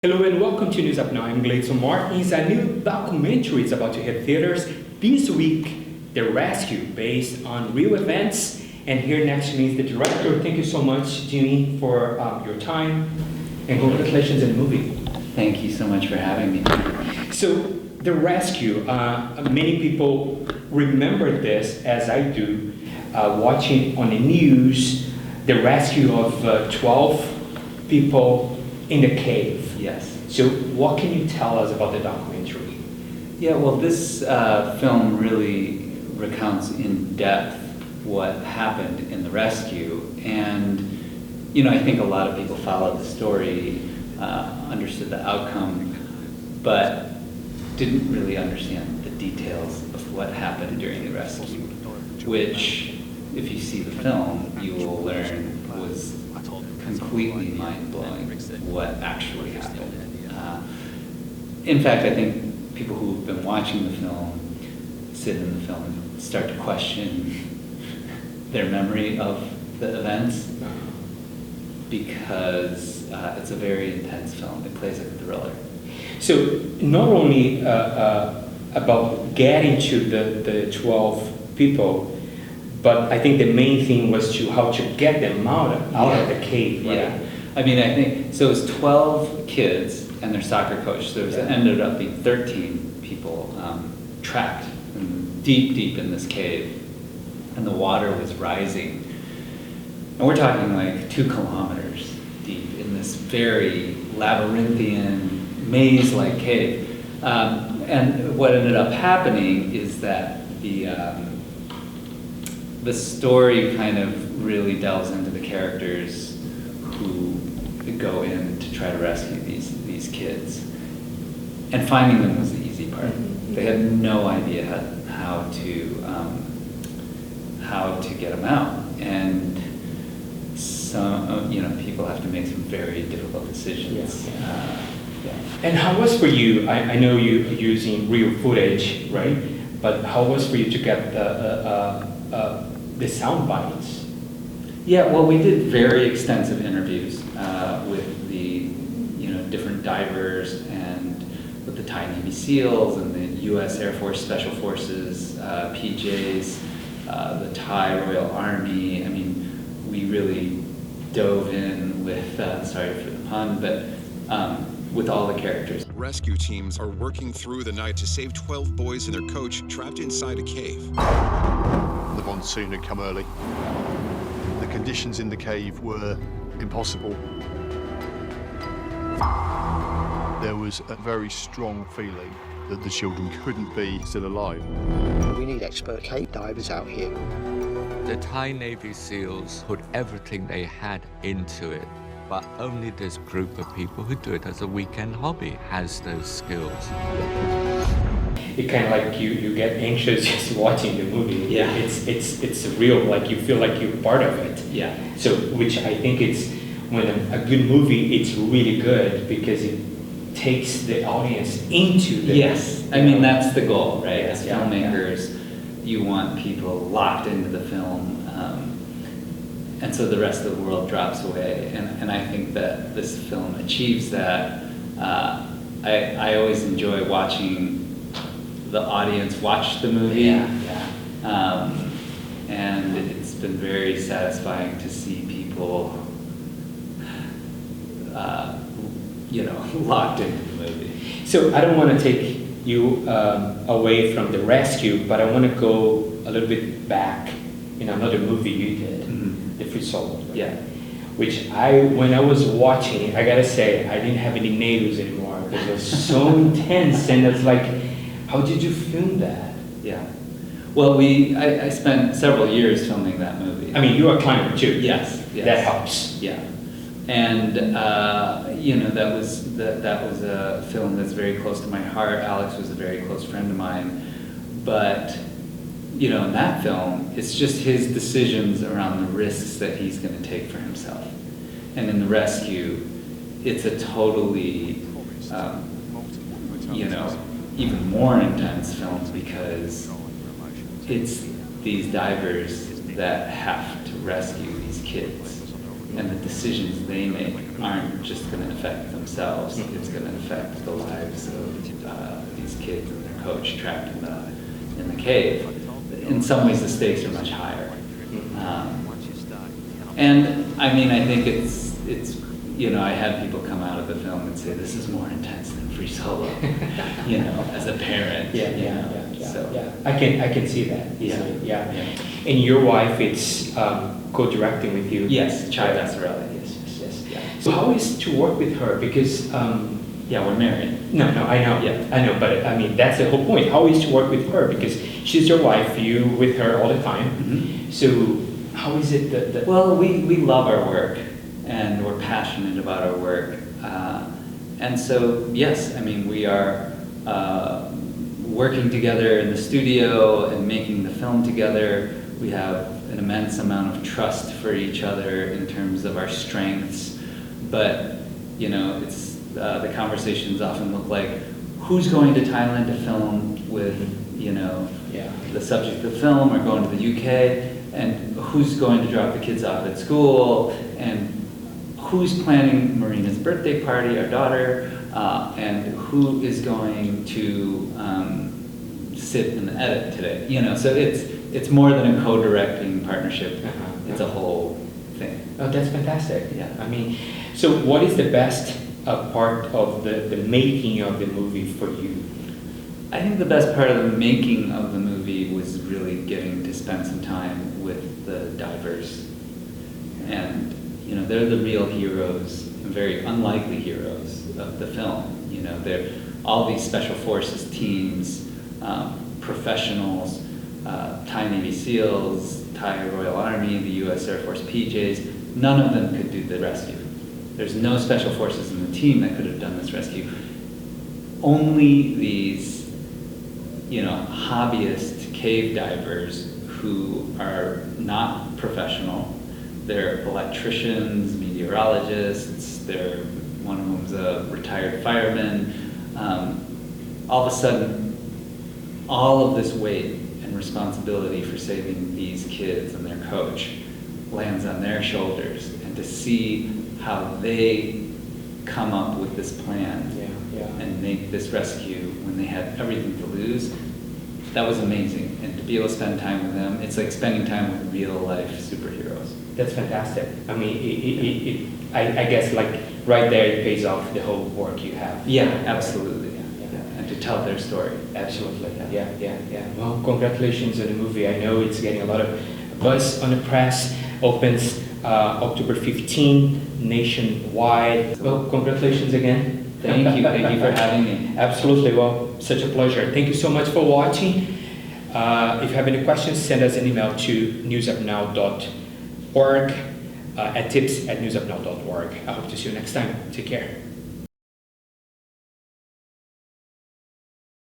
Hello and welcome to News Up Now. I'm Gleidson Martins. A new documentary is about to hit theaters this week, The Rescue, based on real events. And here next to me is the director. Thank you so much, Jimmy, for your time. And congratulations on the movie. Thank you so much for having me. So, The Rescue, many people remember this, as I do, watching on the news, the rescue of 12 people in the cave. Yes. So what can you tell us about the documentary? Yeah, well, this film really recounts in depth what happened in the rescue. And, I think a lot of people followed the story, understood the outcome, but didn't really understand the details of what happened during the rescue, which, if you see the film, you will learn was completely mind-blowing what actually happened. In fact, I think people who've been watching the film sit in the film and start to question their memory of the events because it's a very intense film. It plays like a thriller. So not only about getting to the 12 people, but I think the main thing was how to get them out of the cave, right? Yeah. I mean, I think, so it was 12 kids and their soccer coach. There ended up being 13 people trapped deep in this cave. And the water was rising. And we're talking like 2 kilometers deep in this very labyrinthian, maze-like cave. And what ended up happening is that the story kind of really delves into the characters who go in to try to rescue these kids. And finding them was the easy part. They had no idea how to get them out. And some, people have to make some very difficult decisions. And how was for you? I know you're using real footage, right? But how was for you to get the sound bites? Yeah, well, we did very extensive interviews with the different divers and with the Thai Navy SEALs and the U.S. Air Force Special Forces, PJs, the Thai Royal Army. I mean, we really dove in with, sorry for the pun, but with all the characters. Rescue teams are working through the night to save 12 boys and their coach trapped inside a cave. The monsoon had come early. The conditions in the cave were impossible. There was a very strong feeling that the children couldn't be still alive. We need expert cave divers out here. The Thai Navy SEALs put everything they had into it, but only this group of people who do it as a weekend hobby has those skills. It kind of like you get anxious just watching the movie. Yeah. It's real, like you feel like you're part of it. Yeah. So, which I think it's, when a good movie, it's really good because it takes the audience into the... Yes, I mean, that's the goal, right? As Yeah. filmmakers, you want people locked into the film, and so the rest of the world drops away. And I think that this film achieves that. I always enjoy watching the audience watch the movie. And it's been very satisfying to see people, locked into the movie. So I don't want to take you away from the rescue, but I want to go a little bit back in another movie you did, The Free Solo. Right? Yeah. Which when I was watching it, I gotta say, I didn't have any neighbors anymore because it was so intense, and it's like, how did you film that? Yeah. Well, I spent several years filming that movie. I mean, you're a climber too. Yes. That helps. Yeah. And that was a film that's very close to my heart. Alex was a very close friend of mine. But in that film, it's just his decisions around the risks that he's going to take for himself. And in The Rescue, it's a totally, even more intense film because it's these divers that have to rescue these kids. and the decisions they make aren't just going to affect themselves. It's going to affect the lives of these kids and their coach trapped in the cave. In some ways, the stakes are much higher. And I mean, I think it's I had people come out of the film and say, this is more intense than Free Solo, as a parent. So, I can see that easily. Yeah. And your wife is co-directing with you. Yes, Chai Vassarelli. Yes. Yeah. So how is to work with her? Because we're married. No, I know. Yeah. I know, but I mean that's the whole point. How is to work with her? Because she's your wife, you with her all the time. Mm-hmm. So how is it that? Well, we love our work, and we're passionate about our work, and so yes, I mean we are working together in the studio and making the film together. We have an immense amount of trust for each other in terms of our strengths, but it's the conversations often look like, who's going to Thailand to film with the subject of the film, or going to the UK, and who's going to drop the kids off at school, and who's planning Marina's birthday party, our daughter, and who is going to sit in the edit today. So it's more than a co-directing partnership. It's a whole thing. Oh, that's fantastic. Yeah. I mean, so what is the best part of the making of the movie for you? I think the best part of the making of the movie was really getting to spend some time with the divers. And, they're the real heroes, very unlikely heroes of the film. They're all these special forces teams, professionals, Thai Navy SEALs, Thai Royal Army, the U.S. Air Force PJs. None of them could do the rescue. There's no special forces in the team that could have done this rescue. Only these, hobbyist cave divers who are not professional. They're electricians, meteorologists. One of them's a retired fireman. All of a sudden, all of this weight and responsibility for saving these kids and their coach lands on their shoulders, and to see how they come up with this plan and make this rescue when they had everything to lose, that was amazing. And to be able to spend time with them, it's like spending time with real life superheroes. That's fantastic. I mean, I guess like right there it pays off the whole work you have. Yeah, absolutely. And to tell their story. Absolutely. Yeah. Well, congratulations on the movie. I know it's getting a lot of buzz on the press. Opens October 15 nationwide. Well, congratulations again. Thank you for having me. Absolutely. Well, such a pleasure. Thank you so much for watching. If you have any questions, send us an email to newsupnow.org at tips@newsupnow.org. I hope to see you next time. Take care.